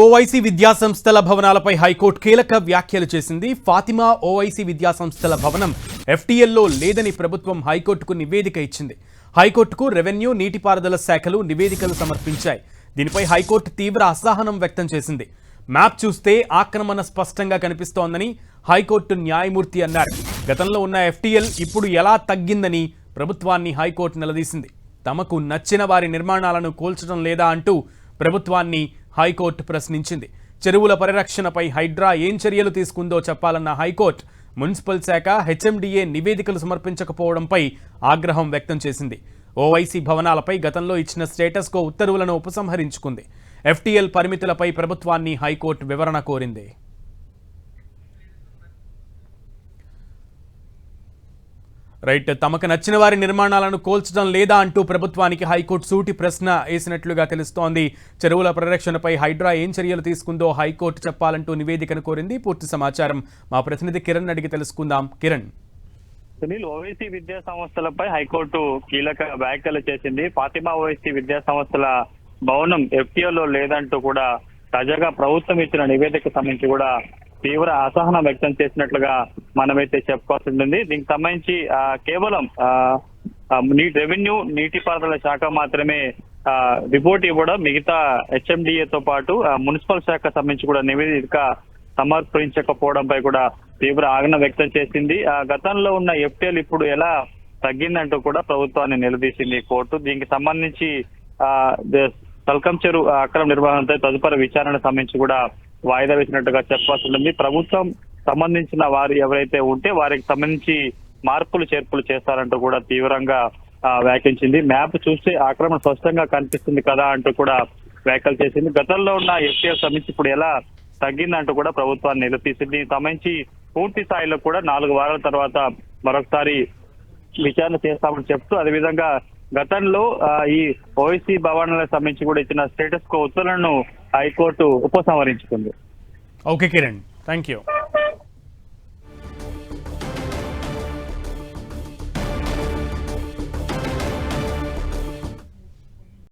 ఓవైసీ విద్యాసంస్థల భవనాలపై హైకోర్టు కీలక వ్యాఖ్యలు చేసింది. ఫాతిమా ఓవైసీ విద్యాసంస్థల భవనం ఎఫ్టీఎల్లో లేదని ప్రభుత్వం హైకోర్టుకు నివేదిక ఇచ్చింది. హైకోర్టుకు రెవెన్యూ, నీటిపారుదల శాఖలు నివేదికలు సమర్పించాయి. దీనిపై హైకోర్టు తీవ్ర అసహనం వ్యక్తం చేసింది. మ్యాప్ చూస్తే ఆక్రమణ స్పష్టంగా కనిపిస్తోందని హైకోర్టు న్యాయమూర్తి అన్నారు. గతంలో ఉన్న ఎఫ్టీఎల్ ఇప్పుడు ఎలా తగ్గిందని ప్రభుత్వాన్ని హైకోర్టు నిలదీసింది. తమకు నచ్చిన వారి నిర్మాణాలను కూల్చడం లేదా అంటూ ప్రభుత్వాన్ని హైకోర్టు ప్రశ్నించింది. చెరువుల పరిరక్షణపై హైడ్రా ఏం చర్యలు తీసుకుందో చెప్పాలన్న హైకోర్టు మున్సిపల్ శాఖ, హెచ్ఎండిఏ నివేదికలు సమర్పించకపోవడంపై ఆగ్రహం వ్యక్తం చేసింది. ఓవైసీ భవనాలపై గతంలో ఇచ్చిన స్టేటస్ కో ఉత్తర్వులను ఉపసంహరించుకుంది. ఎఫ్టీఎల్ పరిమితులపై ప్రభుత్వాన్ని హైకోర్టు వివరణ కోరింది. రైట్, తమకు నచ్చిన వారి నిర్మాణాలను కోల్చడం లేదా అంటూ ప్రభుత్వానికి హైకోర్టు సూటి ప్రశ్న వేసినట్లుగా తెలుస్తోంది. చెరువుల పరిరక్షణపై హైడ్రా ఏం చర్యలు తీసుకుందో హైకోర్టు చెప్పాలంటూ నివేదికను కోరింది. పూర్తి సమాచారం మా ప్రతినిధి కిరణ్ అడిగి తెలుసుకుందాం. కిరణ్. సునీల్, ఓవైసీ విద్యా సంస్థలపై హైకోర్టు కీలక వ్యాఖ్యలు చేసింది. ఫాతిమా ఓవైసీ విద్యా సంస్థల భవనం ఎఫ్టీఓలో లేదంటూ కూడా తాజాగా ప్రభుత్వం ఇచ్చిన నివేదిక సంబంధించి కూడా తీవ్ర అసహనం వ్యక్తం చేసినట్లుగా మనమైతే చెప్పుకోవాల్సి ఉంటుంది. దీనికి సంబంధించి కేవలం రెవెన్యూ, నీటిపారుదల శాఖ మాత్రమే రిపోర్ట్ ఇవ్వడం, మిగతా హెచ్ఎండిఏతో పాటు మున్సిపల్ శాఖ సంబంధించి కూడా నివేదిక సమర్పించకపోవడంపై కూడా తీవ్ర ఆగ్రహం వ్యక్తం చేసింది. గతంలో ఉన్న ఎఫ్టీఎల్ ఇప్పుడు ఎలా తగ్గిందంటూ కూడా ప్రభుత్వాన్ని నిలదీసింది కోర్టు. దీనికి సంబంధించి తల్కం చెరువు అక్రమ నిర్వహణపై తదుపరి విచారణ సంబంధించి కూడా వాయిదా వేసినట్టుగా చెప్పాల్సి ఉంటుంది. ప్రభుత్వం సంబంధించిన వారు ఎవరైతే ఉంటే వారికి సంబంధించి మార్పులు చేర్పులు చేస్తారంటూ కూడా తీవ్రంగా వ్యాఖ్యించింది. మ్యాప్ చూస్తే ఆక్రమణ స్పష్టంగా కనిపిస్తుంది కదా అంటూ కూడా వ్యాఖ్యలు చేసింది. గతంలో ఉన్న ఎఫ్టీఎల్ సంబంధించి ఇప్పుడు ఎలా తగ్గిందంటూ కూడా ప్రభుత్వాన్ని నిలదీసింది. సంబంధించి పూర్తి స్థాయిలో కూడా 4 వారాల తర్వాత మరొకసారి విచారణ చేస్తామని చెప్తూ, అదేవిధంగా గతంలో ఈ ఓవైసీ భవనాలకు సంబంధించి కూడా ఇచ్చిన స్టేటస్ కో ఉత్తర్వులను హైకోర్టు ఉపసంహరించుకుంది. Okay Kiran, thank you.